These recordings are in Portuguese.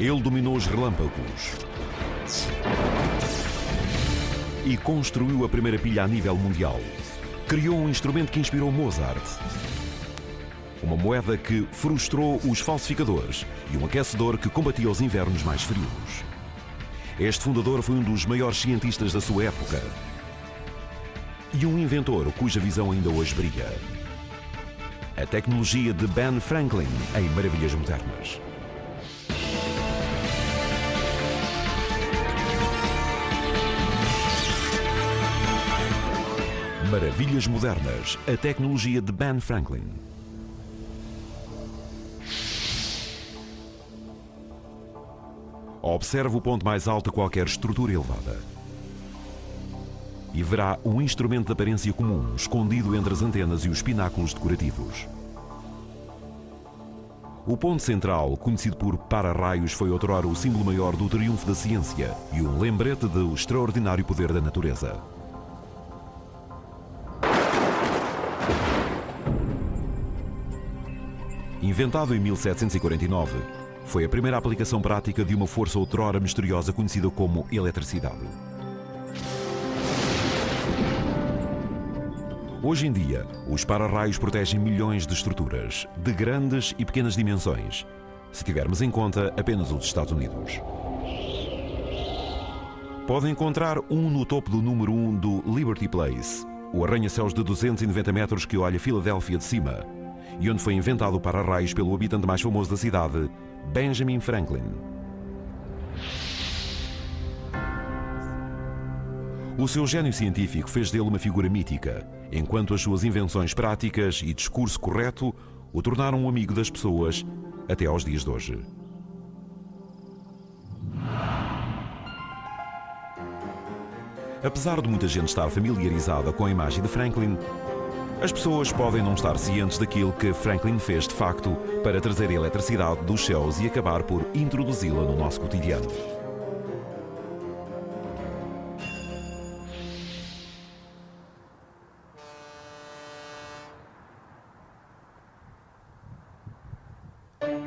Ele dominou os relâmpagos e construiu a primeira pilha a nível mundial. Criou um instrumento que inspirou Mozart, uma moeda que frustrou os falsificadores e um aquecedor que combatia os invernos mais frios. Este fundador foi um dos maiores cientistas da sua época e um inventor cuja visão ainda hoje brilha. A tecnologia de Ben Franklin em Maravilhas Modernas. Maravilhas Modernas, a tecnologia de Ben Franklin. Observe o ponto mais alto de qualquer estrutura elevada e verá um instrumento de aparência comum escondido entre as antenas e os pináculos decorativos. O ponto central, conhecido por para-raios, foi outrora o símbolo maior do triunfo da ciência e um lembrete do extraordinário poder da natureza. Inventado em 1749, foi a primeira aplicação prática de uma força outrora misteriosa conhecida como eletricidade. Hoje em dia, os para-raios protegem milhões de estruturas, de grandes e pequenas dimensões, se tivermos em conta apenas os Estados Unidos. Podem encontrar um no topo do número 1 do Liberty Place, o arranha-céus de 290 metros que olha Filadélfia de cima, e onde foi inventado o para-raios pelo habitante mais famoso da cidade, Benjamin Franklin. O seu gênio científico fez dele uma figura mítica, enquanto as suas invenções práticas e discurso correto o tornaram um amigo das pessoas até aos dias de hoje. Apesar de muita gente estar familiarizada com a imagem de Franklin, as pessoas podem não estar cientes daquilo que Franklin fez de facto para trazer a eletricidade dos céus e acabar por introduzi-la no nosso cotidiano.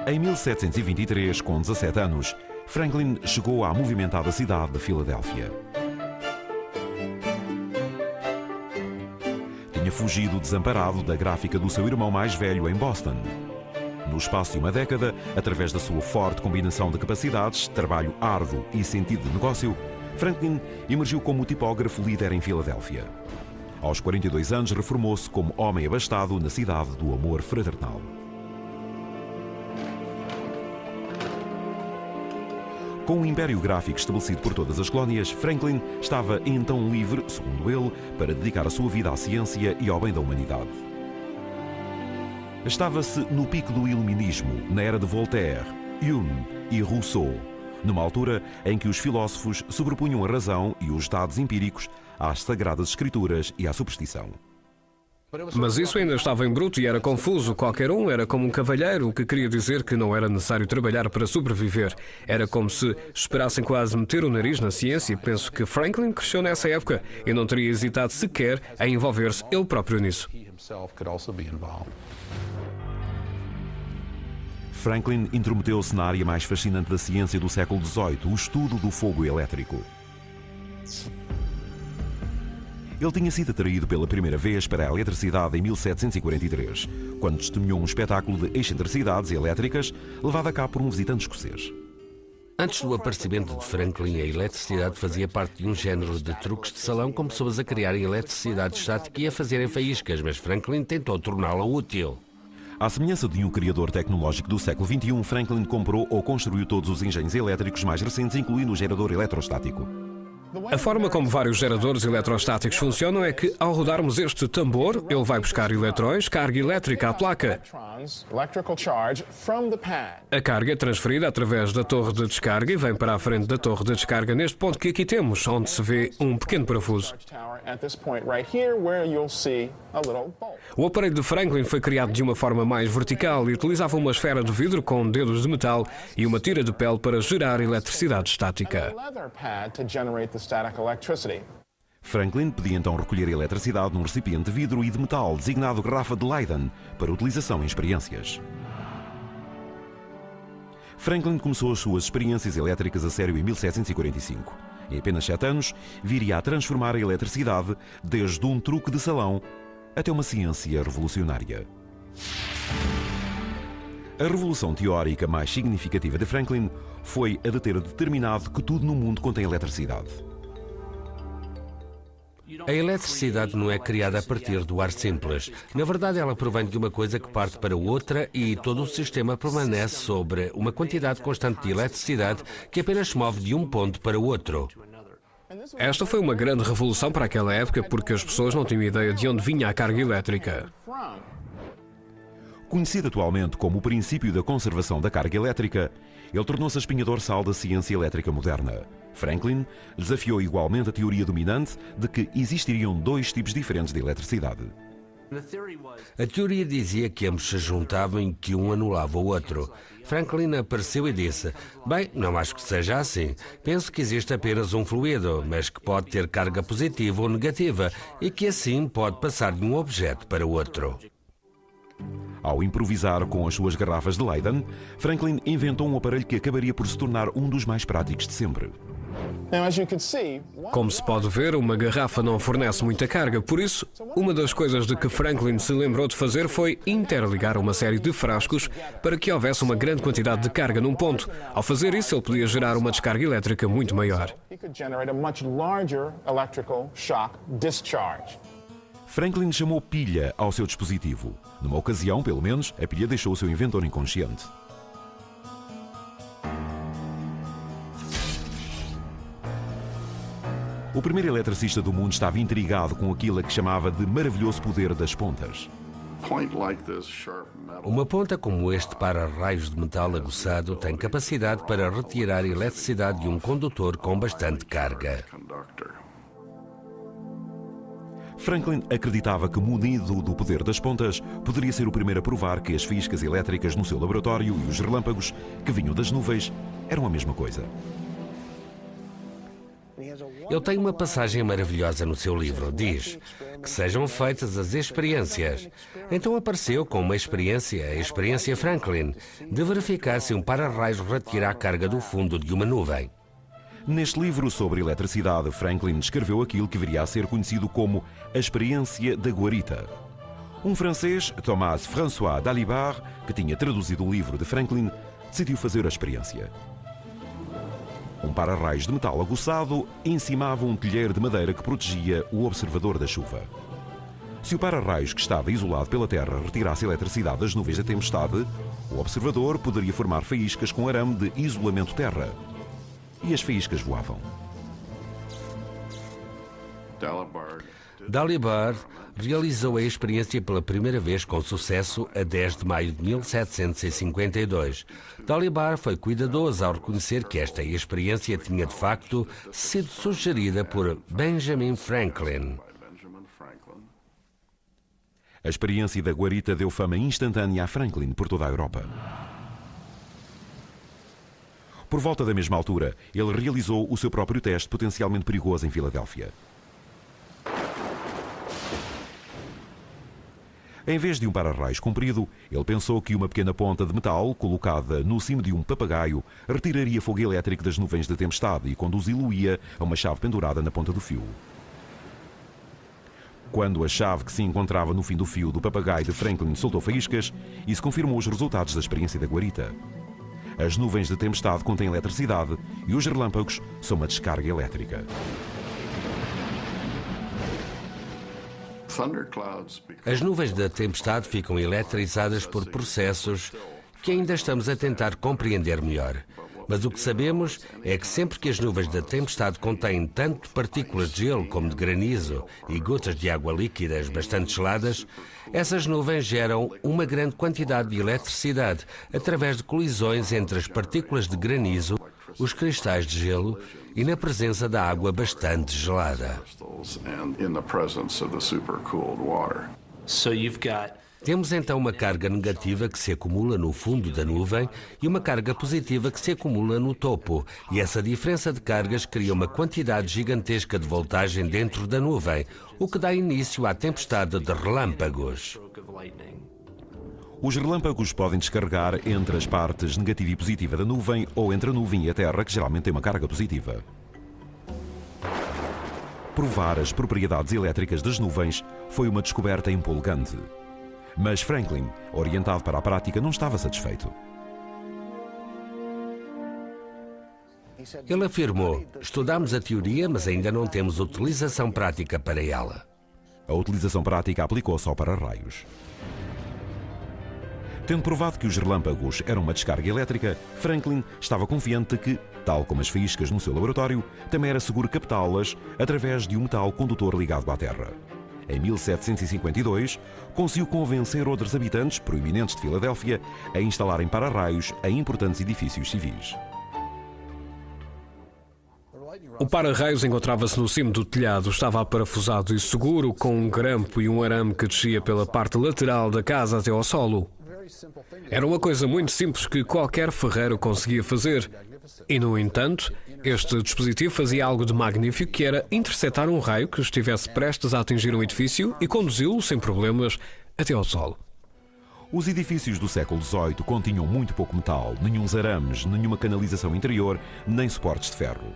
Em 1723, com 17 anos, Franklin chegou à movimentada cidade de Filadélfia. Tinha fugido desamparado da gráfica do seu irmão mais velho em Boston. No espaço de uma década, através da sua forte combinação de capacidades, trabalho árduo e sentido de negócio, Franklin emergiu como o tipógrafo líder em Filadélfia. Aos 42 anos, reformou-se como homem abastado na cidade do amor fraternal. Com o império gráfico estabelecido por todas as colónias, Franklin estava então livre, segundo ele, para dedicar a sua vida à ciência e ao bem da humanidade. Estava-se no pico do iluminismo, na era de Voltaire, Hume e Rousseau, numa altura em que os filósofos sobrepunham a razão e os dados empíricos às sagradas escrituras e à superstição. Mas isso ainda estava em bruto e era confuso. Qualquer um era como um cavalheiro, o que queria dizer que não era necessário trabalhar para sobreviver. Era como se esperassem quase meter o nariz na ciência e penso que Franklin cresceu nessa época e não teria hesitado sequer em envolver-se ele próprio nisso. Franklin intrometeu-se na área mais fascinante da ciência do século XVIII, o estudo do fogo elétrico. Ele tinha sido atraído pela primeira vez para a eletricidade em 1743, quando testemunhou um espetáculo de excentricidades elétricas levado a cabo por um visitante escocês. Antes do aparecimento de Franklin, a eletricidade fazia parte de um género de truques de salão com pessoas a criarem eletricidade estática e a fazerem faíscas, mas Franklin tentou torná-la útil. À semelhança de um criador tecnológico do século XXI, Franklin comprou ou construiu todos os engenhos elétricos mais recentes, incluindo o gerador eletrostático. A forma como vários geradores eletrostáticos funcionam é que, ao rodarmos este tambor, ele vai buscar eletrões, carga elétrica à placa. A carga é transferida através da torre de descarga e vem para a frente da torre de descarga neste ponto que aqui temos, onde se vê um pequeno parafuso. O aparelho de Franklin foi criado de uma forma mais vertical e utilizava uma esfera de vidro com dedos de metal e uma tira de pele para gerar eletricidade estática. Franklin podia então recolher a eletricidade num recipiente de vidro e de metal designado garrafa de Leyden para utilização em experiências. Franklin começou as suas experiências elétricas a sério em 1745. Em apenas 7 anos, viria a transformar a eletricidade desde um truque de salão até uma ciência revolucionária. A revolução teórica mais significativa de Franklin foi a de ter determinado que tudo no mundo contém eletricidade. A eletricidade não é criada a partir do ar simples. Na verdade, ela provém de uma coisa que parte para outra e todo o sistema permanece sobre uma quantidade constante de eletricidade que apenas se move de um ponto para o outro. Esta foi uma grande revolução para aquela época porque as pessoas não tinham ideia de onde vinha a carga elétrica. Conhecido atualmente como o princípio da conservação da carga elétrica, ele tornou-se a espinha dorsal da ciência elétrica moderna. Franklin desafiou igualmente a teoria dominante de que existiriam 2 tipos diferentes de eletricidade. A teoria dizia que ambos se juntavam e que um anulava o outro. Franklin apareceu e disse: bem, não acho que seja assim. Penso que existe apenas um fluido, mas que pode ter carga positiva ou negativa e que assim pode passar de um objeto para outro. Ao improvisar com as suas garrafas de Leyden, Franklin inventou um aparelho que acabaria por se tornar um dos mais práticos de sempre. Como se pode ver, uma garrafa não fornece muita carga, por isso, uma das coisas de que Franklin se lembrou de fazer foi interligar uma série de frascos para que houvesse uma grande quantidade de carga num ponto. Ao fazer isso, ele podia gerar uma descarga elétrica muito maior. Franklin chamou pilha ao seu dispositivo. Numa ocasião, pelo menos, a pilha deixou o seu inventor inconsciente. O primeiro eletricista do mundo estava intrigado com aquilo a que chamava de maravilhoso poder das pontas. Uma ponta como este para-raios de metal aguçado tem capacidade para retirar a eletricidade de um condutor com bastante carga. Franklin acreditava que, munido do poder das pontas, poderia ser o primeiro a provar que as faíscas elétricas no seu laboratório e os relâmpagos que vinham das nuvens eram a mesma coisa. Ele tem uma passagem maravilhosa no seu livro. Diz que sejam feitas as experiências. Então apareceu com uma experiência, a experiência Franklin, de verificar se um para-raios retira a carga do fundo de uma nuvem. Neste livro sobre eletricidade, Franklin descreveu aquilo que viria a ser conhecido como a experiência da guarita. Um francês, Thomas François Dalibard, que tinha traduzido o livro de Franklin, decidiu fazer a experiência. Um para-raios de metal aguçado encimava um telheiro de madeira que protegia o observador da chuva. Se o para-raios que estava isolado pela terra retirasse a eletricidade das nuvens da tempestade, o observador poderia formar faíscas com arame de isolamento terra. E as faíscas voavam. Dalibard realizou a experiência pela primeira vez com sucesso a 10 de maio de 1752. Dalibard foi cuidadoso ao reconhecer que esta experiência tinha de facto sido sugerida por Benjamin Franklin. A experiência da guarita deu fama instantânea a Franklin por toda a Europa. Por volta da mesma altura, ele realizou o seu próprio teste potencialmente perigoso em Filadélfia. Em vez de um para-raios comprido, ele pensou que uma pequena ponta de metal colocada no cimo de um papagaio retiraria fogo elétrico das nuvens da tempestade e conduzi-lo-ia a uma chave pendurada na ponta do fio. Quando a chave que se encontrava no fim do fio do papagaio de Franklin soltou faíscas, isso confirmou os resultados da experiência da guarita. As nuvens de tempestade contêm eletricidade e os relâmpagos são uma descarga elétrica. As nuvens da tempestade ficam eletrizadas por processos que ainda estamos a tentar compreender melhor. Mas o que sabemos é que sempre que as nuvens da tempestade contêm tanto partículas de gelo como de granizo e gotas de água líquidas bastante geladas, essas nuvens geram uma grande quantidade de eletricidade através de colisões entre as partículas de granizo, os cristais de gelo e na presença da água bastante gelada. Temos então uma carga negativa que se acumula no fundo da nuvem e uma carga positiva que se acumula no topo. E essa diferença de cargas cria uma quantidade gigantesca de voltagem dentro da nuvem, o que dá início à tempestade de relâmpagos. Os relâmpagos podem descarregar entre as partes negativa e positiva da nuvem ou entre a nuvem e a Terra, que geralmente tem uma carga positiva. Provar as propriedades elétricas das nuvens foi uma descoberta empolgante. Mas Franklin, orientado para a prática, não estava satisfeito. Ele afirmou: estudamos a teoria, mas ainda não temos utilização prática para ela. A utilização prática aplicou-se ao para-raios. Tendo provado que os relâmpagos eram uma descarga elétrica, Franklin estava confiante que, tal como as faíscas no seu laboratório, também era seguro captá-las através de um metal condutor ligado à Terra. Em 1752, conseguiu convencer outros habitantes proeminentes de Filadélfia a instalarem para-raios em importantes edifícios civis. O para-raios encontrava-se no cimo do telhado, estava aparafusado e seguro, com um grampo e um arame que descia pela parte lateral da casa até ao solo. Era uma coisa muito simples que qualquer ferreiro conseguia fazer. E, no entanto, este dispositivo fazia algo de magnífico, que era interceptar um raio que estivesse prestes a atingir um edifício e conduzi-lo sem problemas até ao solo. Os edifícios do século XVIII continham muito pouco metal, nenhum arames, nenhuma canalização interior, nem suportes de ferro.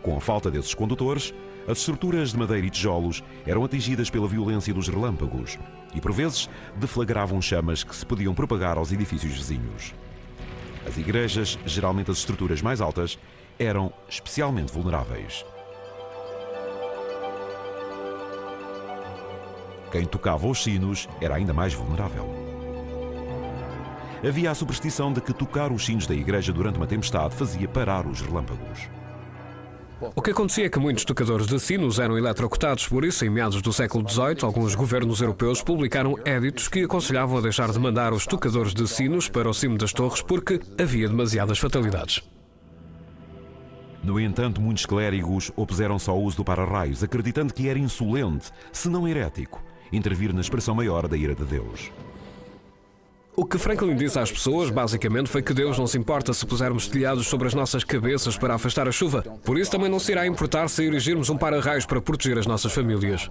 Com a falta desses condutores, as estruturas de madeira e tijolos eram atingidas pela violência dos relâmpagos e, por vezes, deflagravam chamas que se podiam propagar aos edifícios vizinhos. As igrejas, geralmente as estruturas mais altas, eram especialmente vulneráveis. Quem tocava os sinos era ainda mais vulnerável. Havia a superstição de que tocar os sinos da igreja durante uma tempestade fazia parar os relâmpagos. O que acontecia é que muitos tocadores de sinos eram eletrocutados, por isso, em meados do século XVIII, alguns governos europeus publicaram éditos que aconselhavam a deixar de mandar os tocadores de sinos para o cimo das torres porque havia demasiadas fatalidades. No entanto, muitos clérigos opuseram-se ao uso do para-raios, acreditando que era insolente, se não herético, intervir na expressão maior da ira de Deus. O que Franklin disse às pessoas, basicamente, foi que Deus não se importa se pusermos telhados sobre as nossas cabeças para afastar a chuva. Por isso também não se irá importar se erigirmos um para-raios para proteger as nossas famílias.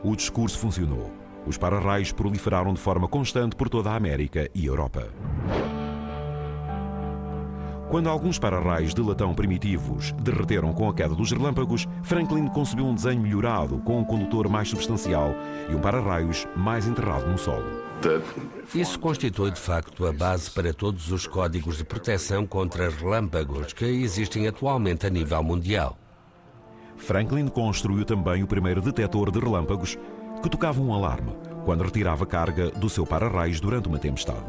O discurso funcionou. Os para-raios proliferaram de forma constante por toda a América e Europa. Quando alguns para-raios de latão primitivos derreteram com a queda dos relâmpagos, Franklin concebeu um desenho melhorado com um condutor mais substancial e um para-raios mais enterrado no solo. Isso constitui, de facto, a base para todos os códigos de proteção contra relâmpagos que existem atualmente a nível mundial. Franklin construiu também o primeiro detetor de relâmpagos que tocava um alarme quando retirava carga do seu para-raios durante uma tempestade.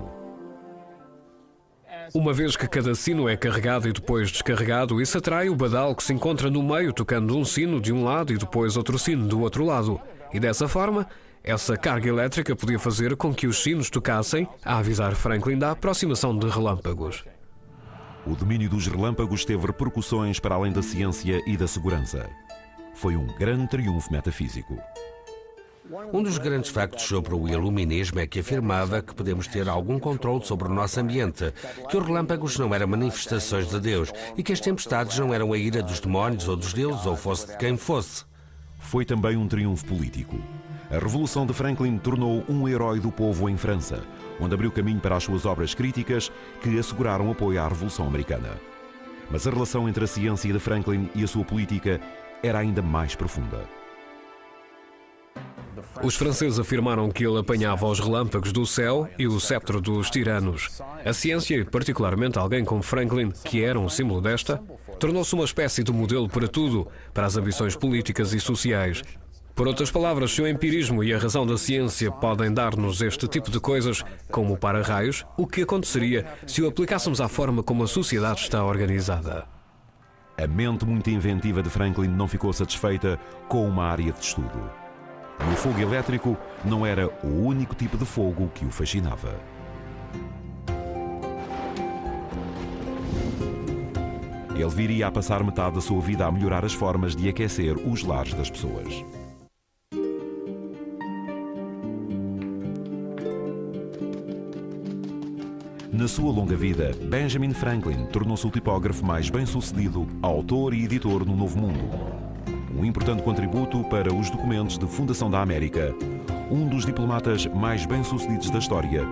Uma vez que cada sino é carregado e depois descarregado, isso atrai o badal que se encontra no meio, tocando um sino de um lado e depois outro sino do outro lado. E dessa forma, essa carga elétrica podia fazer com que os sinos tocassem a avisar Franklin da aproximação de relâmpagos. O domínio dos relâmpagos teve repercussões para além da ciência e da segurança. Foi um grande triunfo metafísico. Um dos grandes factos sobre o iluminismo é que afirmava que podemos ter algum controle sobre o nosso ambiente, que os relâmpagos não eram manifestações de Deus e que as tempestades não eram a ira dos demónios ou dos deuses, ou fosse de quem fosse. Foi também um triunfo político. A Revolução de Franklin tornou um herói do povo em França, onde abriu caminho para as suas obras críticas que asseguraram apoio à Revolução Americana. Mas a relação entre a ciência de Franklin e a sua política era ainda mais profunda. Os franceses afirmaram que ele apanhava os relâmpagos do céu e o cetro dos tiranos. A ciência, e particularmente alguém como Franklin, que era um símbolo desta, tornou-se uma espécie de modelo para tudo, para as ambições políticas e sociais. Por outras palavras, se o empirismo e a razão da ciência podem dar-nos este tipo de coisas, como o para-raios, o que aconteceria se o aplicássemos à forma como a sociedade está organizada? A mente muito inventiva de Franklin não ficou satisfeita com uma área de estudo. E o fogo elétrico não era o único tipo de fogo que o fascinava. Ele viria a passar metade da sua vida a melhorar as formas de aquecer os lares das pessoas. Na sua longa vida, Benjamin Franklin tornou-se o tipógrafo mais bem-sucedido, autor e editor no Novo Mundo. Um importante contributo para os documentos de fundação da América, um dos diplomatas mais bem-sucedidos da história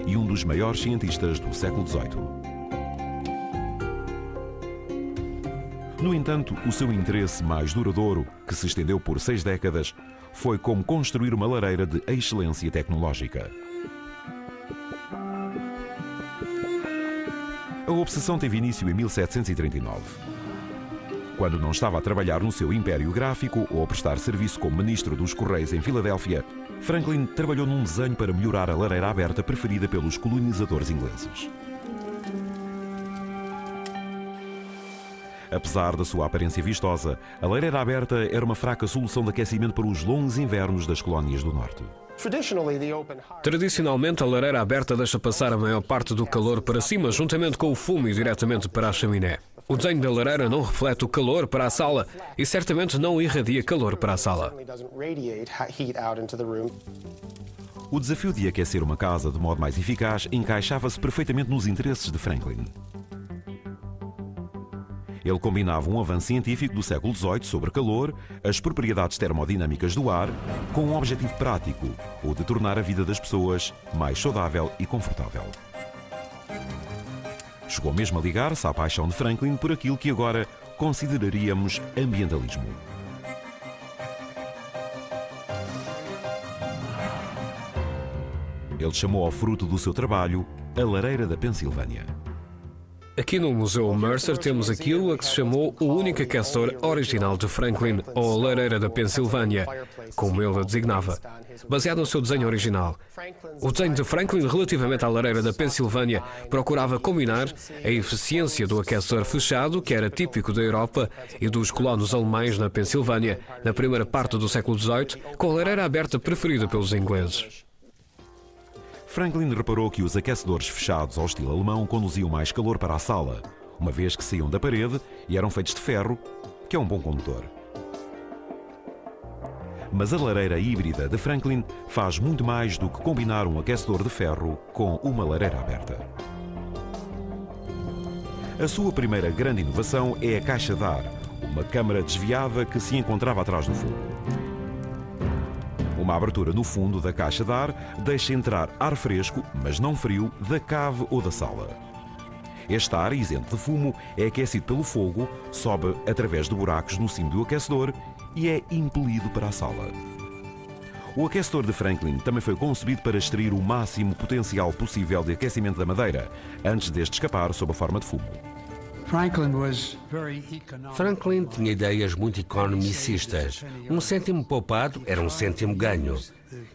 e um dos maiores cientistas do século XVIII. No entanto, o seu interesse mais duradouro, que se estendeu por 6 décadas, foi como construir uma lareira de excelência tecnológica. A obsessão teve início em 1739. Quando não estava a trabalhar no seu império gráfico ou a prestar serviço como ministro dos Correios em Filadélfia, Franklin trabalhou num desenho para melhorar a lareira aberta preferida pelos colonizadores ingleses. Apesar da sua aparência vistosa, a lareira aberta era uma fraca solução de aquecimento para os longos invernos das colónias do norte. Tradicionalmente, a lareira aberta deixa passar a maior parte do calor para cima, juntamente com o fumo e diretamente para a chaminé. O desenho da lareira não reflete o calor para a sala e certamente não irradia calor para a sala. O desafio de aquecer uma casa de modo mais eficaz encaixava-se perfeitamente nos interesses de Franklin. Ele combinava um avanço científico do século XVIII sobre calor, as propriedades termodinâmicas do ar, com um objetivo prático, o de tornar a vida das pessoas mais saudável e confortável. Chegou mesmo a ligar-se à paixão de Franklin por aquilo que agora consideraríamos ambientalismo. Ele chamou ao fruto do seu trabalho a lareira da Pensilvânia. Aqui no Museu Mercer temos aquilo a que se chamou o único aquecedor original de Franklin, ou a lareira da Pensilvânia, como ele a designava, baseado no seu desenho original. O desenho de Franklin relativamente à lareira da Pensilvânia procurava combinar a eficiência do aquecedor fechado, que era típico da Europa e dos colonos alemães na Pensilvânia, na primeira parte do século XVIII, com a lareira aberta preferida pelos ingleses. Franklin reparou que os aquecedores fechados ao estilo alemão conduziam mais calor para a sala, uma vez que saíam da parede e eram feitos de ferro, que é um bom condutor. Mas a lareira híbrida de Franklin faz muito mais do que combinar um aquecedor de ferro com uma lareira aberta. A sua primeira grande inovação é a caixa de ar, uma câmara desviada que se encontrava atrás do fogo. Uma abertura no fundo da caixa de ar deixa entrar ar fresco, mas não frio, da cave ou da sala. Este ar, isento de fumo, é aquecido pelo fogo, sobe através de buracos no cimo do aquecedor e é impelido para a sala. O aquecedor de Franklin também foi concebido para extrair o máximo potencial possível de aquecimento da madeira, antes deste escapar sob a forma de fumo. Franklin tinha ideias muito economicistas. Um cêntimo poupado era um cêntimo ganho.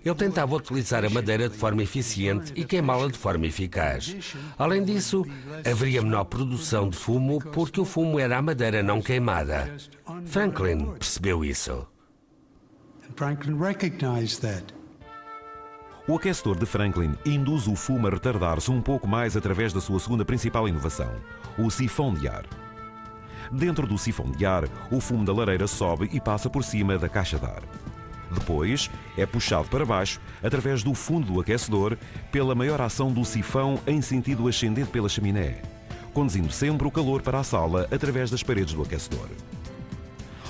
Ele tentava utilizar a madeira de forma eficiente e queimá-la de forma eficaz. Além disso, haveria menor produção de fumo porque o fumo era a madeira não queimada. Franklin percebeu isso. O aquecedor de Franklin induz o fumo a retardar-se um pouco mais através da sua segunda principal inovação, o sifão de ar. Dentro do sifão de ar, o fumo da lareira sobe e passa por cima da caixa de ar. Depois, é puxado para baixo através do fundo do aquecedor pela maior ação do sifão em sentido ascendente pela chaminé, conduzindo sempre o calor para a sala através das paredes do aquecedor.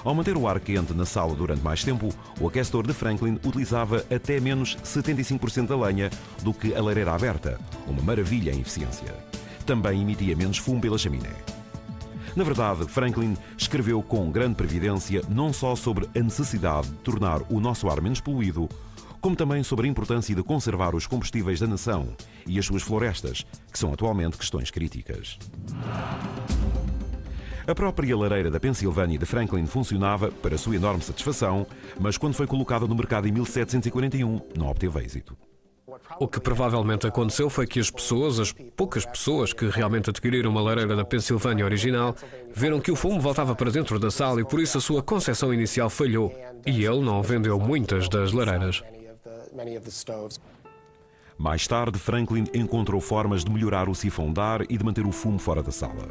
Ao manter o ar quente na sala durante mais tempo, o aquecedor de Franklin utilizava até menos 75% da lenha do que a lareira aberta, uma maravilha em eficiência. Também emitia menos fumo pela chaminé. Na verdade, Franklin escreveu com grande previdência não só sobre a necessidade de tornar o nosso ar menos poluído, como também sobre a importância de conservar os combustíveis da nação e as suas florestas, que são atualmente questões críticas. A própria lareira da Pensilvânia de Franklin funcionava, para sua enorme satisfação, mas quando foi colocada no mercado em 1741, não obteve êxito. O que provavelmente aconteceu foi que as poucas pessoas que realmente adquiriram uma lareira da Pensilvânia original, viram que o fumo voltava para dentro da sala e por isso a sua concepção inicial falhou e ele não vendeu muitas das lareiras. Mais tarde, Franklin encontrou formas de melhorar o sifão de ar e de manter o fumo fora da sala.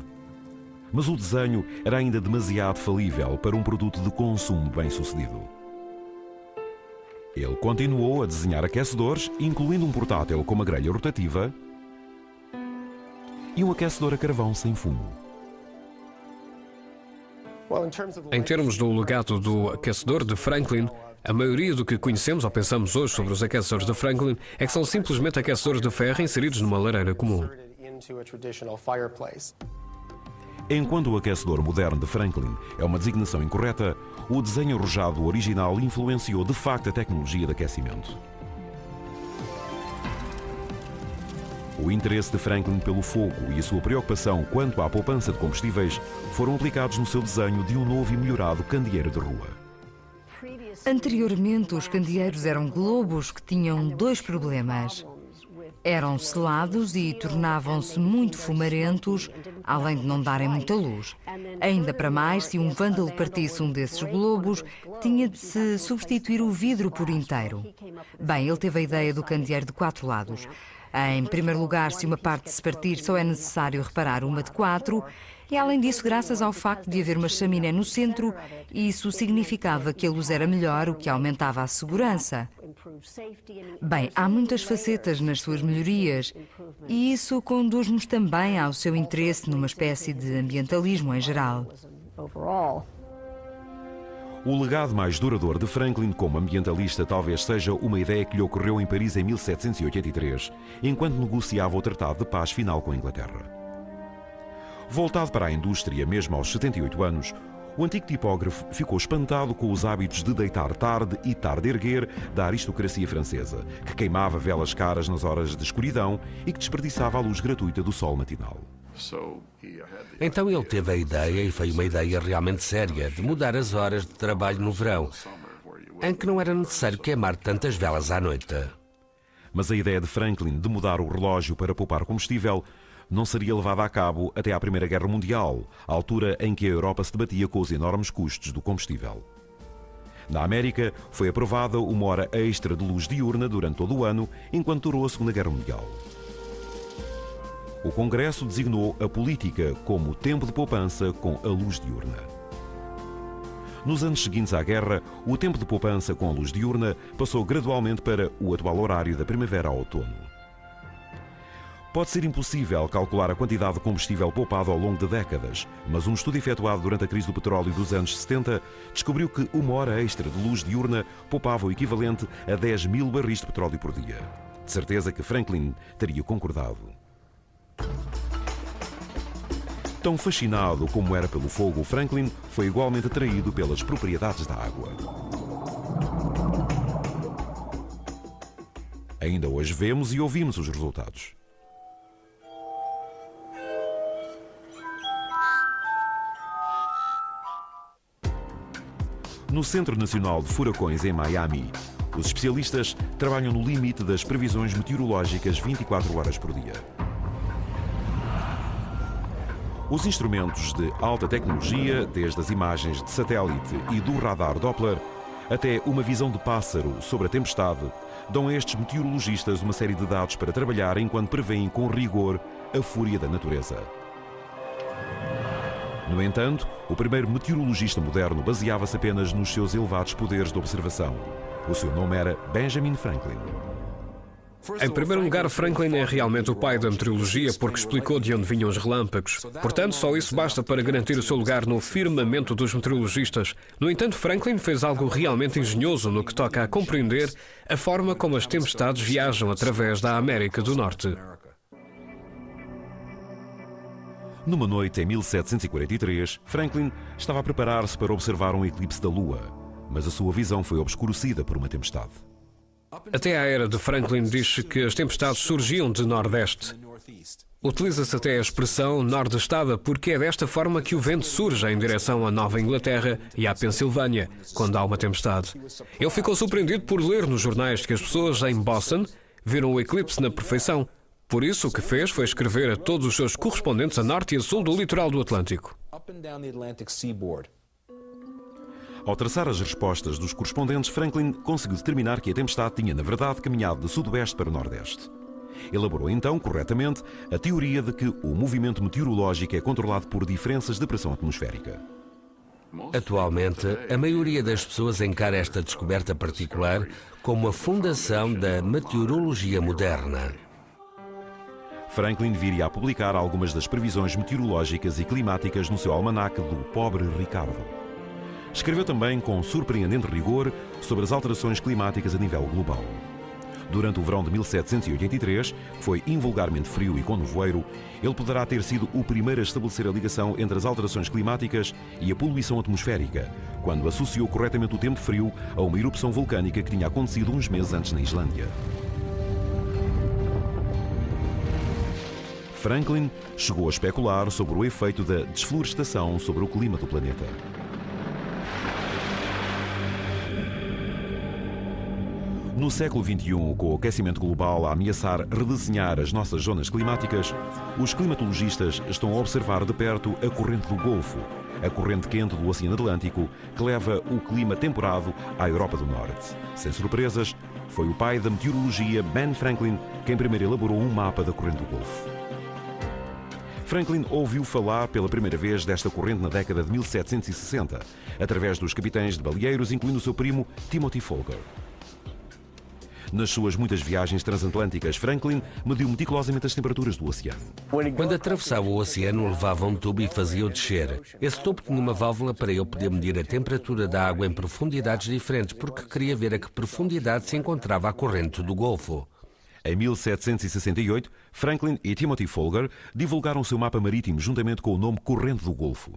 Mas o desenho era ainda demasiado falível para um produto de consumo bem-sucedido. Ele continuou a desenhar aquecedores, incluindo um portátil com uma grelha rotativa e um aquecedor a carvão sem fumo. Em termos do legado do aquecedor de Franklin, A maioria do que conhecemos ou pensamos hoje sobre os aquecedores de Franklin é que são simplesmente aquecedores de ferro inseridos numa lareira comum. Enquanto o aquecedor moderno de Franklin é uma designação incorreta, o desenho arrojado original influenciou de facto a tecnologia de aquecimento. O interesse de Franklin pelo fogo e a sua preocupação quanto à poupança de combustíveis foram aplicados no seu desenho de um novo e melhorado candeeiro de rua. Anteriormente, os candeeiros eram globos que tinham dois problemas. Eram selados e tornavam-se muito fumarentos, além de não darem muita luz. Ainda para mais, se um vândalo partisse um desses globos, tinha de se substituir o vidro por inteiro. Bem, ele teve a ideia do candeeiro de 4 lados. Em primeiro lugar, se uma parte se partir, só é necessário reparar uma de 4. E, além disso, graças ao facto de haver uma chaminé no centro, isso significava que a luz era melhor, o que aumentava a segurança. Bem, há muitas facetas nas suas melhorias e isso conduz-nos também ao seu interesse numa espécie de ambientalismo em geral. O legado mais duradouro de Franklin como ambientalista talvez seja uma ideia que lhe ocorreu em Paris em 1783, enquanto negociava o Tratado de Paz final com a Inglaterra. Voltado para a indústria mesmo aos 78 anos, o antigo tipógrafo ficou espantado com os hábitos de deitar tarde e tarde erguer da aristocracia francesa, que queimava velas caras nas horas de escuridão e que desperdiçava a luz gratuita do sol matinal. Então ele teve a ideia, e foi uma ideia realmente séria, de mudar as horas de trabalho no verão, em que não era necessário queimar tantas velas à noite. Mas a ideia de Franklin de mudar o relógio para poupar combustível não seria levada a cabo até à Primeira Guerra Mundial, a altura em que a Europa se debatia com os enormes custos do combustível. Na América, foi aprovada uma hora extra de luz diurna durante todo o ano, enquanto durou a Segunda Guerra Mundial. O Congresso designou a política como tempo de poupança com a luz diurna. Nos anos seguintes à guerra, o tempo de poupança com a luz diurna passou gradualmente para o atual horário da primavera ao outono. Pode ser impossível calcular a quantidade de combustível poupado ao longo de décadas, mas um estudo efetuado durante a crise do petróleo dos anos 70 descobriu que uma hora extra de luz diurna poupava o equivalente a 10.000 barris de petróleo por dia. De certeza que Franklin teria concordado. Tão fascinado como era pelo fogo, Franklin foi igualmente atraído pelas propriedades da água. Ainda hoje vemos e ouvimos os resultados. No Centro Nacional de Furacões, em Miami, os especialistas trabalham no limite das previsões meteorológicas 24 horas por dia. Os instrumentos de alta tecnologia, desde as imagens de satélite e do radar Doppler, até uma visão de pássaro sobre a tempestade, dão a estes meteorologistas uma série de dados para trabalhar enquanto preveem com rigor a fúria da natureza. No entanto, o primeiro meteorologista moderno baseava-se apenas nos seus elevados poderes de observação. O seu nome era Benjamin Franklin. Em primeiro lugar, Franklin é realmente o pai da meteorologia porque explicou de onde vinham os relâmpagos. Portanto, só isso basta para garantir o seu lugar no firmamento dos meteorologistas. No entanto, Franklin fez algo realmente engenhoso no que toca a compreender a forma como as tempestades viajam através da América do Norte. Numa noite em 1743, Franklin estava a preparar-se para observar um eclipse da Lua, mas a sua visão foi obscurecida por uma tempestade. Até à era de Franklin diz-se que as tempestades surgiam de nordeste. Utiliza-se até a expressão nordestada porque é desta forma que o vento surge em direção à Nova Inglaterra e à Pensilvânia, quando há uma tempestade. Ele ficou surpreendido por ler nos jornais que as pessoas em Boston viram o eclipse na perfeição. Por isso, o que fez foi escrever a todos os seus correspondentes a norte e a sul do litoral do Atlântico. Ao traçar as respostas dos correspondentes, Franklin conseguiu determinar que a tempestade tinha, na verdade, caminhado de sudoeste para nordeste. Elaborou então, corretamente, a teoria de que o movimento meteorológico é controlado por diferenças de pressão atmosférica. Atualmente, a maioria das pessoas encara esta descoberta particular como a fundação da meteorologia moderna. Franklin viria a publicar algumas das previsões meteorológicas e climáticas no seu almanaque do Pobre Ricardo. Escreveu também com surpreendente rigor sobre as alterações climáticas a nível global. Durante o verão de 1783, que foi invulgarmente frio e com nevoeiro, ele poderá ter sido o primeiro a estabelecer a ligação entre as alterações climáticas e a poluição atmosférica, quando associou corretamente o tempo frio a uma erupção vulcânica que tinha acontecido uns meses antes na Islândia. Franklin chegou a especular sobre o efeito da desflorestação sobre o clima do planeta. No século XXI, com o aquecimento global a ameaçar redesenhar as nossas zonas climáticas, os climatologistas estão a observar de perto a corrente do Golfo, a corrente quente do Oceano Atlântico, que leva o clima temperado à Europa do Norte. Sem surpresas, foi o pai da meteorologia, Ben Franklin, quem primeiro elaborou um mapa da corrente do Golfo. Franklin ouviu falar pela primeira vez desta corrente na década de 1760, através dos capitães de baleeiros, incluindo o seu primo Timothy Folger. Nas suas muitas viagens transatlânticas, Franklin mediu meticulosamente as temperaturas do oceano. Quando atravessava o oceano, levava um tubo e fazia-o descer. Esse tubo tinha uma válvula para ele poder medir a temperatura da água em profundidades diferentes, porque queria ver a que profundidade se encontrava a corrente do Golfo. Em 1768, Franklin e Timothy Folger divulgaram seu mapa marítimo juntamente com o nome Corrente do Golfo.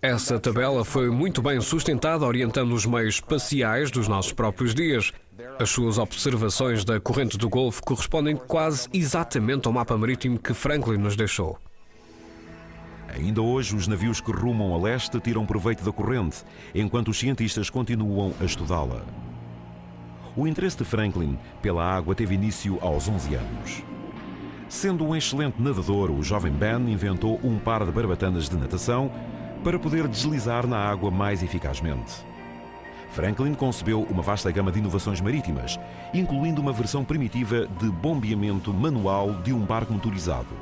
Essa tabela foi muito bem sustentada, orientando os meios espaciais dos nossos próprios dias. As suas observações da corrente do Golfo correspondem quase exatamente ao mapa marítimo que Franklin nos deixou. Ainda hoje, os navios que rumam a leste tiram proveito da corrente, enquanto os cientistas continuam a estudá-la. O interesse de Franklin pela água teve início aos 11 anos. Sendo um excelente nadador, o jovem Ben inventou um par de barbatanas de natação para poder deslizar na água mais eficazmente. Franklin concebeu uma vasta gama de inovações marítimas, incluindo uma versão primitiva de bombeamento manual de um barco motorizado.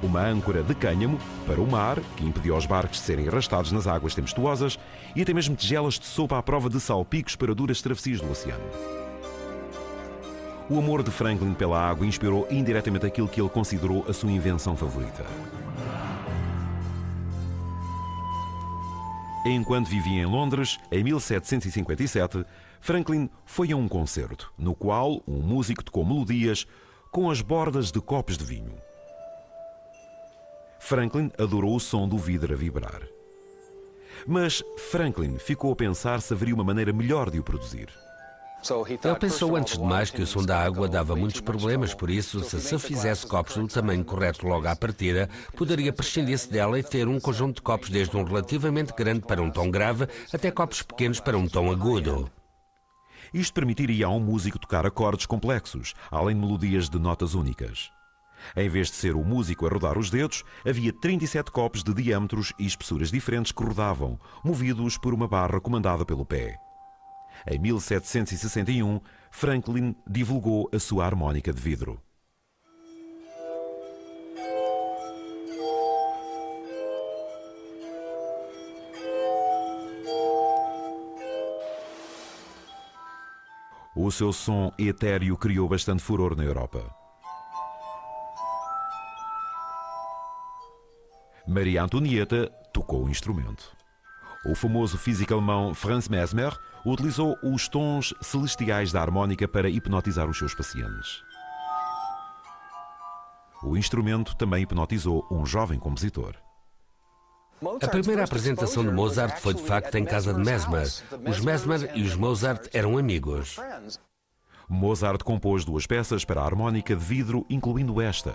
Uma âncora de cânhamo para o mar, que impedia os barcos de serem arrastados nas águas tempestuosas, e até mesmo tigelas de sopa à prova de salpicos para duras travessias do oceano. O amor de Franklin pela água inspirou indiretamente aquilo que ele considerou a sua invenção favorita. Enquanto vivia em Londres, em 1757, Franklin foi a um concerto, no qual um músico tocou melodias com as bordas de copos de vinho. Franklin adorou o som do vidro a vibrar. Mas Franklin ficou a pensar se haveria uma maneira melhor de o produzir. Ele pensou antes de mais que o som da água dava muitos problemas, por isso, se fizesse copos do tamanho correto logo à partida, poderia prescindir-se dela e ter um conjunto de copos desde um relativamente grande para um tom grave até copos pequenos para um tom agudo. Isto permitiria a um músico tocar acordes complexos, além de melodias de notas únicas. Em vez de ser o músico a rodar os dedos, havia 37 copos de diâmetros e espessuras diferentes que rodavam, movidos por uma barra comandada pelo pé. Em 1761, Franklin divulgou a sua harmónica de vidro. O seu som etéreo criou bastante furor na Europa. Maria Antonieta tocou o instrumento. O famoso físico alemão Franz Mesmer utilizou os tons celestiais da harmónica para hipnotizar os seus pacientes. O instrumento também hipnotizou um jovem compositor. A primeira apresentação de Mozart foi de facto em casa de Mesmer. Os Mesmer e os Mozart eram amigos. Mozart compôs 2 peças para a harmónica de vidro, incluindo esta.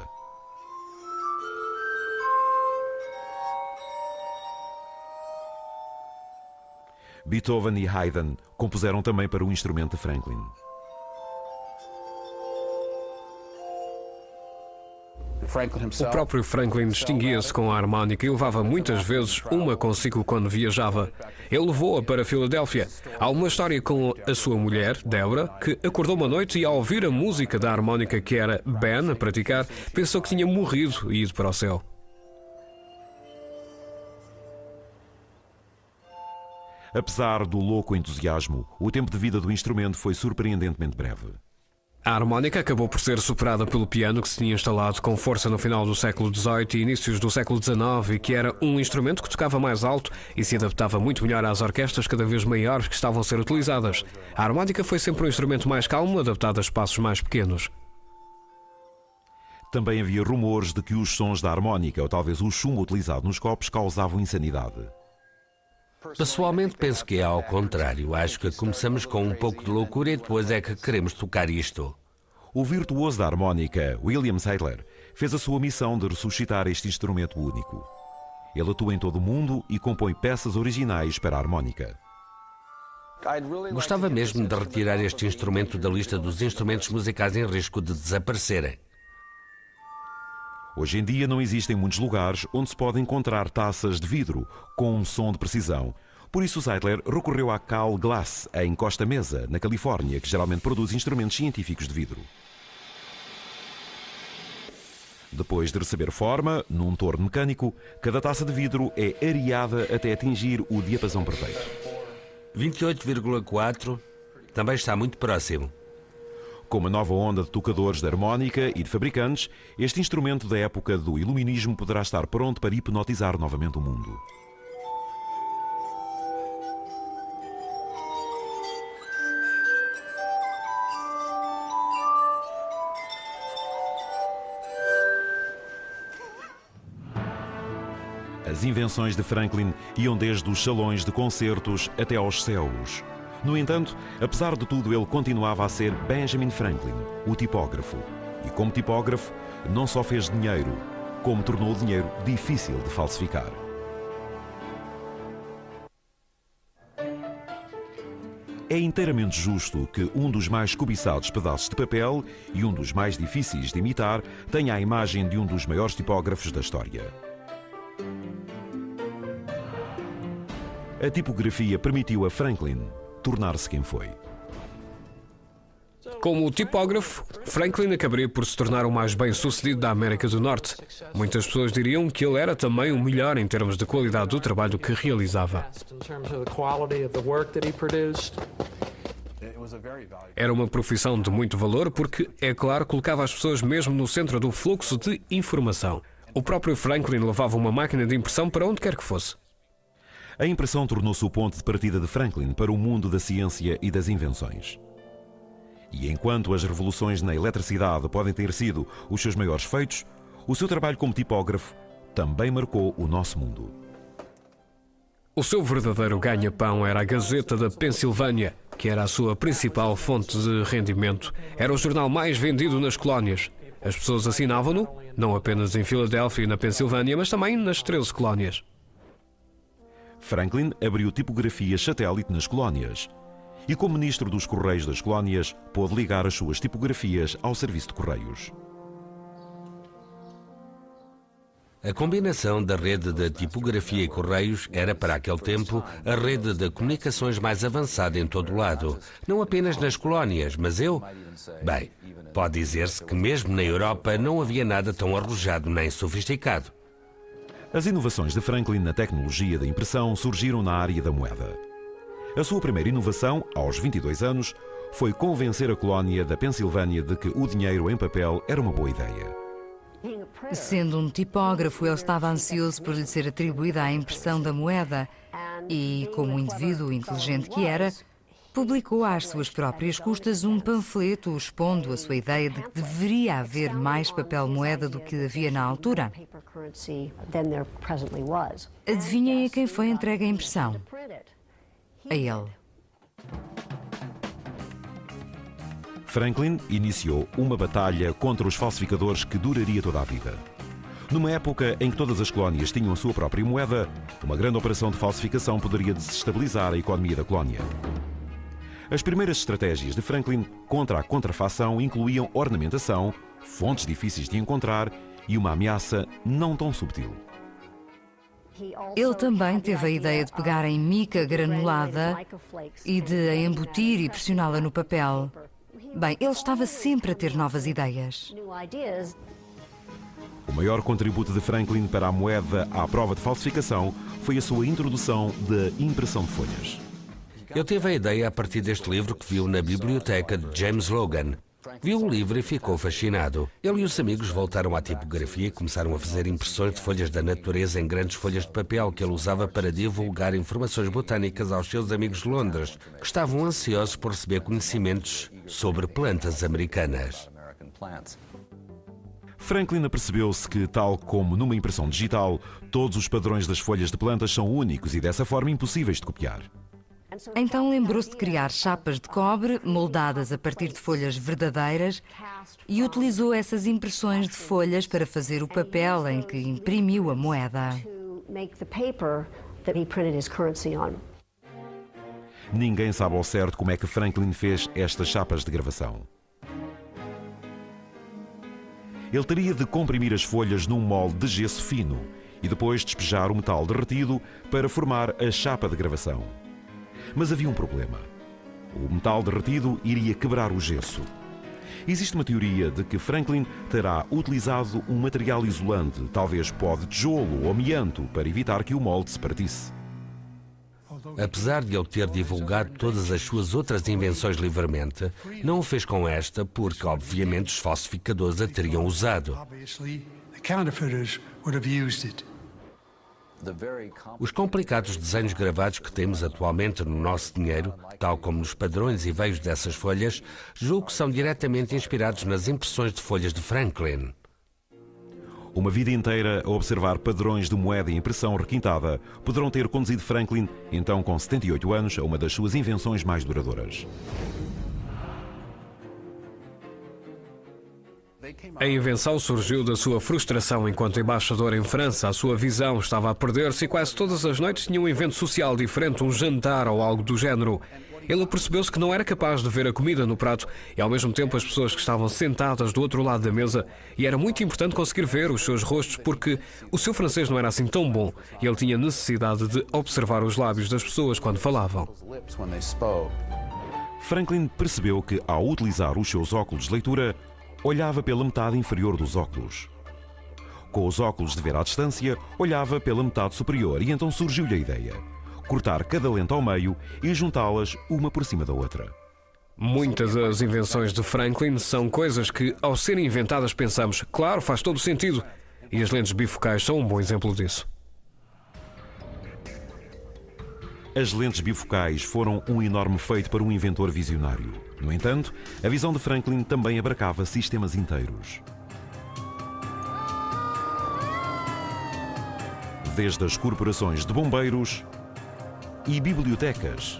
Beethoven e Haydn compuseram também para o instrumento de Franklin. O próprio Franklin distinguia-se com a harmónica e levava muitas vezes uma consigo quando viajava. Ele levou-a para Filadélfia. Há uma história com a sua mulher, Deborah, que acordou uma noite e ao ouvir a música da harmónica que era Ben a praticar, pensou que tinha morrido e ido para o céu. Apesar do louco entusiasmo, o tempo de vida do instrumento foi surpreendentemente breve. A harmónica acabou por ser superada pelo piano, que se tinha instalado com força no final do século XVIII e inícios do século XIX, e que era um instrumento que tocava mais alto e se adaptava muito melhor às orquestras cada vez maiores que estavam a ser utilizadas. A harmónica foi sempre um instrumento mais calmo, adaptado a espaços mais pequenos. Também havia rumores de que os sons da harmónica, ou talvez o chumbo utilizado nos copos, causavam insanidade. Pessoalmente penso que é ao contrário. Acho que começamos com um pouco de loucura e depois é que queremos tocar isto. O virtuoso da harmónica, William Seidler, fez a sua missão de ressuscitar este instrumento único. Ele atua em todo o mundo e compõe peças originais para a harmónica. Gostava mesmo de retirar este instrumento da lista dos instrumentos musicais em risco de desaparecerem. Hoje em dia não existem muitos lugares onde se pode encontrar taças de vidro com um som de precisão. Por isso Seidler recorreu à Cal Glass, em Costa Mesa, na Califórnia, que geralmente produz instrumentos científicos de vidro. Depois de receber forma, num torno mecânico, cada taça de vidro é areada até atingir o diapasão perfeito. 28,4 também está muito próximo. Com uma nova onda de tocadores de harmónica e de fabricantes, este instrumento da época do iluminismo poderá estar pronto para hipnotizar novamente o mundo. As invenções de Franklin iam desde os salões de concertos até aos céus. No entanto, apesar de tudo, ele continuava a ser Benjamin Franklin, o tipógrafo. E como tipógrafo, não só fez dinheiro, como tornou o dinheiro difícil de falsificar. É inteiramente justo que um dos mais cobiçados pedaços de papel e um dos mais difíceis de imitar tenha a imagem de um dos maiores tipógrafos da história. A tipografia permitiu a Franklin tornar-se quem foi. Como tipógrafo, Franklin acabaria por se tornar o mais bem-sucedido da América do Norte. Muitas pessoas diriam que ele era também o melhor em termos de qualidade do trabalho que realizava. Era uma profissão de muito valor porque, é claro, colocava as pessoas mesmo no centro do fluxo de informação. O próprio Franklin levava uma máquina de impressão para onde quer que fosse. A impressão tornou-se o ponto de partida de Franklin para o mundo da ciência e das invenções. E enquanto as revoluções na eletricidade podem ter sido os seus maiores feitos, o seu trabalho como tipógrafo também marcou o nosso mundo. O seu verdadeiro ganha-pão era a Gazeta da Pensilvânia, que era a sua principal fonte de rendimento. Era o jornal mais vendido nas colónias. As pessoas assinavam-no, não apenas em Filadélfia e na Pensilvânia, mas também nas 13 colónias. Franklin abriu tipografias satélite nas colónias e, como ministro dos Correios das colónias, pôde ligar as suas tipografias ao serviço de correios. A combinação da rede de tipografia e correios era, para aquele tempo, a rede de comunicações mais avançada em todo o lado. Não apenas nas colónias, mas Bem, pode dizer-se que mesmo na Europa não havia nada tão arrojado nem sofisticado. As inovações de Franklin na tecnologia da impressão surgiram na área da moeda. A sua primeira inovação, aos 22 anos, foi convencer a colónia da Pensilvânia de que o dinheiro em papel era uma boa ideia. Sendo um tipógrafo, ele estava ansioso por lhe ser atribuída a impressão da moeda e, como indivíduo inteligente que era, publicou às suas próprias custas um panfleto expondo a sua ideia de que deveria haver mais papel-moeda do que havia na altura. Adivinhem a quem foi entregue a impressão? A ele. Franklin iniciou uma batalha contra os falsificadores que duraria toda a vida. Numa época em que todas as colónias tinham a sua própria moeda, uma grande operação de falsificação poderia desestabilizar a economia da colónia. As primeiras estratégias de Franklin contra a contrafação incluíam ornamentação, fontes difíceis de encontrar e uma ameaça não tão subtil. Ele também teve a ideia de pegar em mica granulada e de a embutir e pressioná-la no papel. Bem, ele estava sempre a ter novas ideias. O maior contributo de Franklin para a moeda à prova de falsificação foi a sua introdução da impressão de folhas. Eu tive a ideia a partir deste livro que viu na biblioteca de James Logan. Viu o livro e ficou fascinado. Ele e os amigos voltaram à tipografia e começaram a fazer impressões de folhas da natureza em grandes folhas de papel que ele usava para divulgar informações botânicas aos seus amigos de Londres, que estavam ansiosos por receber conhecimentos sobre plantas americanas. Franklin apercebeu-se que, tal como numa impressão digital, todos os padrões das folhas de plantas são únicos e, dessa forma, impossíveis de copiar. Então lembrou-se de criar chapas de cobre moldadas a partir de folhas verdadeiras e utilizou essas impressões de folhas para fazer o papel em que imprimiu a moeda. Ninguém sabe ao certo como é que Franklin fez estas chapas de gravação. Ele teria de comprimir as folhas num molde de gesso fino e depois despejar o metal derretido para formar a chapa de gravação. Mas havia um problema. O metal derretido iria quebrar o gesso. Existe uma teoria de que Franklin terá utilizado um material isolante, talvez pó de tijolo ou amianto, para evitar que o molde se partisse. Apesar de ele ter divulgado todas as suas outras invenções livremente, não o fez com esta porque, obviamente, os falsificadores a teriam usado. Os complicados desenhos gravados que temos atualmente no nosso dinheiro, tal como nos padrões e veios dessas folhas, julgo que são diretamente inspirados nas impressões de folhas de Franklin. Uma vida inteira a observar padrões de moeda e impressão requintada poderão ter conduzido Franklin, então com 78 anos, a uma das suas invenções mais duradouras. A invenção surgiu da sua frustração enquanto embaixador em França. A sua visão estava a perder-se e quase todas as noites tinha um evento social diferente, um jantar ou algo do género. Ele percebeu-se que não era capaz de ver a comida no prato e ao mesmo tempo as pessoas que estavam sentadas do outro lado da mesa, e era muito importante conseguir ver os seus rostos porque o seu francês não era assim tão bom e ele tinha necessidade de observar os lábios das pessoas quando falavam. Franklin percebeu que, ao utilizar os seus óculos de leitura, olhava pela metade inferior dos óculos. Com os óculos de ver à distância, olhava pela metade superior e então surgiu-lhe a ideia: cortar cada lente ao meio e juntá-las uma por cima da outra. Muitas das invenções de Franklin são coisas que, ao serem inventadas, pensamos, claro, faz todo sentido. E as lentes bifocais são um bom exemplo disso. As lentes bifocais foram um enorme feito para um inventor visionário. No entanto, a visão de Franklin também abarcava sistemas inteiros. Desde as corporações de bombeiros e bibliotecas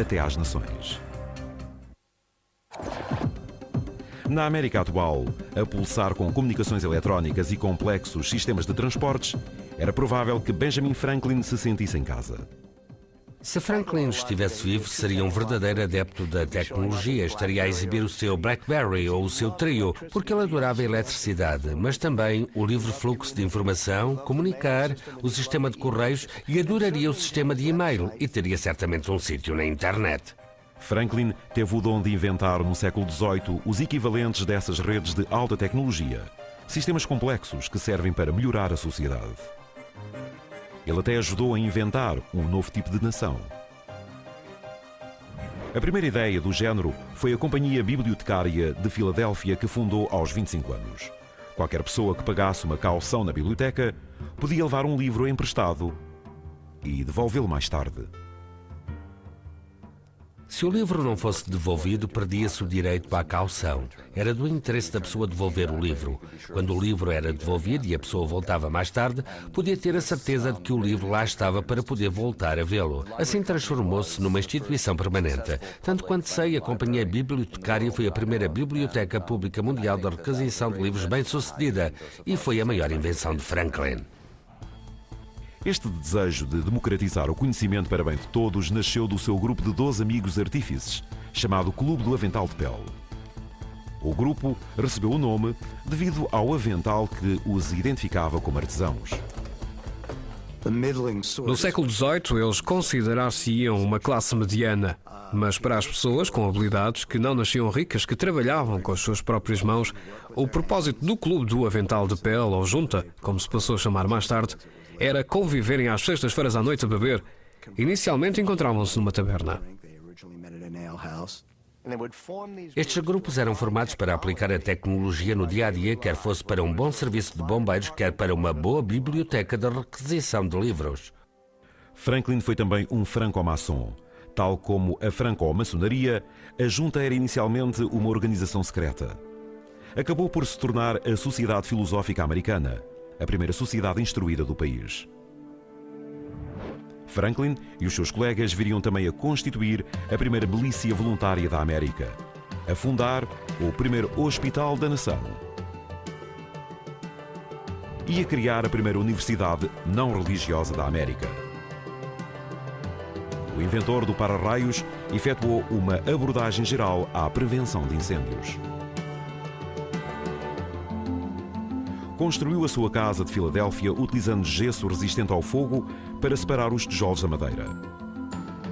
até às nações. Na América atual, a pulsar com comunicações eletrónicas e complexos sistemas de transportes, era provável que Benjamin Franklin se sentisse em casa. Se Franklin estivesse vivo, seria um verdadeiro adepto da tecnologia. Estaria a exibir o seu BlackBerry ou o seu Treo, porque ele adorava a eletricidade, mas também o livre fluxo de informação, comunicar, o sistema de correios e adoraria o sistema de e-mail e teria certamente um sítio na internet. Franklin teve o dom de inventar no século XVIII os equivalentes dessas redes de alta tecnologia, sistemas complexos que servem para melhorar a sociedade. Ele até ajudou a inventar um novo tipo de nação. A primeira ideia do género foi a Companhia Bibliotecária de Filadélfia, que fundou aos 25 anos. Qualquer pessoa que pagasse uma caução na biblioteca podia levar um livro emprestado e devolvê-lo mais tarde. Se o livro não fosse devolvido, perdia-se o direito à caução. Era do interesse da pessoa devolver o livro. Quando o livro era devolvido e a pessoa voltava mais tarde, podia ter a certeza de que o livro lá estava para poder voltar a vê-lo. Assim transformou-se numa instituição permanente. Tanto quanto sei, a Companhia Bibliotecária foi a primeira biblioteca pública mundial de requisição de livros bem-sucedida e foi a maior invenção de Franklin. Este desejo de democratizar o conhecimento para bem de todos nasceu do seu grupo de 12 amigos artífices, chamado Clube do Avental de Pele. O grupo recebeu o nome devido ao avental que os identificava como artesãos. No século XVIII, eles considerar-se-iam uma classe mediana, mas para as pessoas com habilidades que não nasciam ricas, que trabalhavam com as suas próprias mãos, o propósito do Clube do Avental de Pele, ou Junta, como se passou a chamar mais tarde, era conviverem às sextas-feiras à noite a beber. Inicialmente encontravam-se numa taberna. Estes grupos eram formados para aplicar a tecnologia no dia-a-dia, quer fosse para um bom serviço de bombeiros, quer para uma boa biblioteca de requisição de livros. Franklin foi também um franco-maçom. Tal como a franco-maçonaria, a junta era inicialmente uma organização secreta. Acabou por se tornar a Sociedade Filosófica Americana, a primeira sociedade instruída do país. Franklin e os seus colegas viriam também a constituir a primeira milícia voluntária da América, a fundar o primeiro hospital da nação e a criar a primeira universidade não religiosa da América. O inventor do para-raios efetuou uma abordagem geral à prevenção de incêndios. Construiu a sua casa de Filadélfia utilizando gesso resistente ao fogo para separar os tijolos da madeira.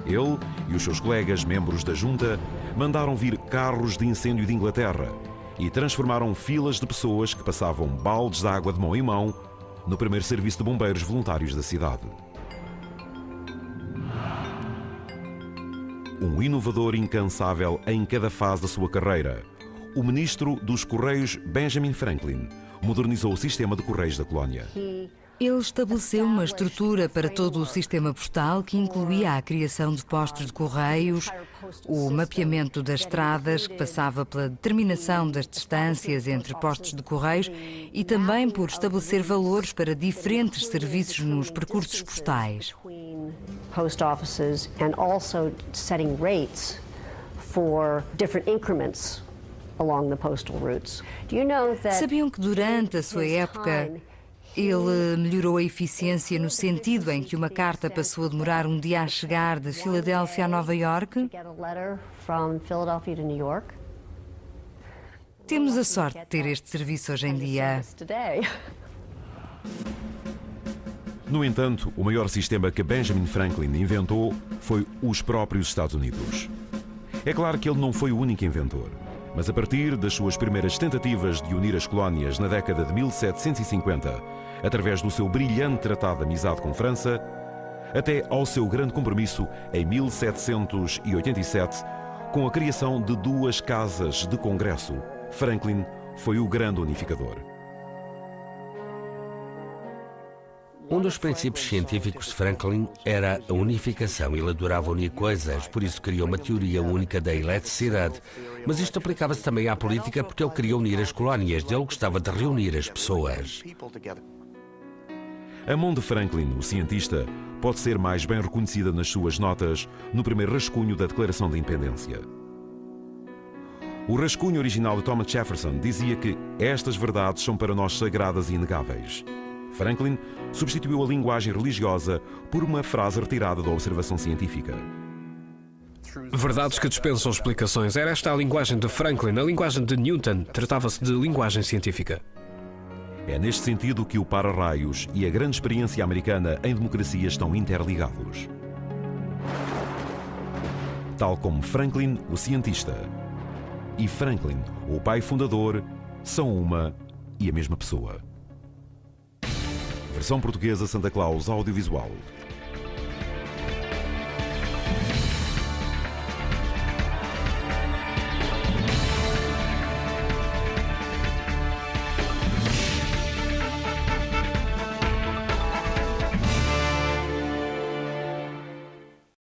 Ele e os seus colegas, membros da junta, mandaram vir carros de incêndio de Inglaterra e transformaram filas de pessoas que passavam baldes de água de mão em mão no primeiro serviço de bombeiros voluntários da cidade. Um inovador incansável em cada fase da sua carreira, o ministro dos Correios Benjamin Franklin modernizou o sistema de correios da colónia. Ele estabeleceu uma estrutura para todo o sistema postal que incluía a criação de postos de correios, o mapeamento das estradas, que passava pela determinação das distâncias entre postos de correios e também por estabelecer valores para diferentes serviços nos percursos postais. Post offices and also setting rates for different increments along the postal routes. Do you know that Sabiam que durante a sua época ele melhorou a eficiência no sentido em que uma carta passou a demorar um dia a chegar de Filadélfia a Nova Iorque? Temos a sorte de ter este serviço hoje em dia. No entanto, o maior sistema que Benjamin Franklin inventou foi os próprios Estados Unidos. É claro que ele não foi o único inventor, mas a partir das suas primeiras tentativas de unir as colónias na década de 1750, através do seu brilhante tratado de amizade com França, até ao seu grande compromisso em 1787, com a criação de 2 casas de congresso, Franklin foi o grande unificador. Um dos princípios científicos de Franklin era a unificação. Ele adorava unir coisas, por isso criou uma teoria única da eletricidade. Mas isto aplicava-se também à política porque ele queria unir as colónias. Ele gostava de reunir as pessoas. A mão de Franklin, o cientista, pode ser mais bem reconhecida nas suas notas no primeiro rascunho da Declaração da Independência. O rascunho original de Thomas Jefferson dizia que estas verdades são para nós sagradas e inegáveis. Franklin substituiu a linguagem religiosa por uma frase retirada da observação científica. Verdades que dispensam explicações. Era esta a linguagem de Franklin. A linguagem de Newton tratava-se de linguagem científica. É neste sentido que o para-raios e a grande experiência americana em democracia estão interligados. Tal como Franklin, o cientista, e Franklin, o pai fundador, são uma e a mesma pessoa. Versão portuguesa Santa Claus Audiovisual.